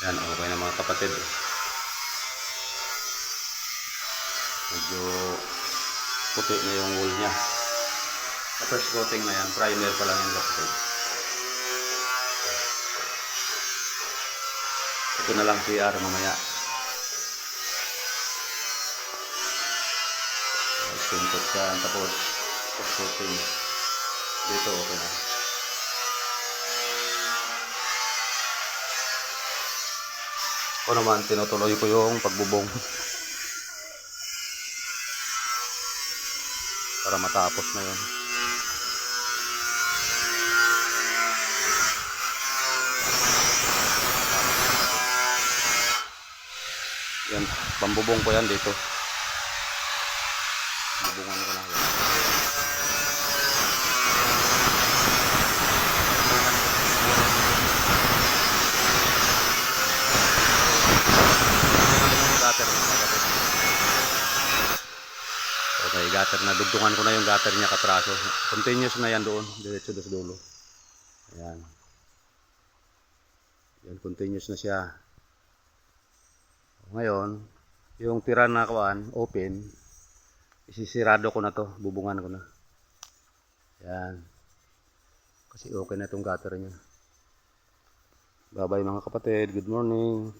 Yan, okay na mga kapatid. Medyo puti na yung wool niya. First coating na yan, primer pa lang yung kapatid. Ito na lang CR mamaya. Pintot yan, tapos first coating. Dito okay na. Ako naman, tinutuloy ko yung pagbubong para matapos na yun. Yan, pambubong ko yan dito. Bubungan ko na yan. Okay, gutter na. Dugtungan ko na yung gutter niya katraso. Continuous na yan doon. Diretso sa dulo. Ayan. Yan, continuous na siya. Ngayon, yung tira na kuan, open, isisirado ko na to. Bubungan ko na. Ayan. Kasi okay na itong gutter niya. Bye bye mga kapatid. Good morning.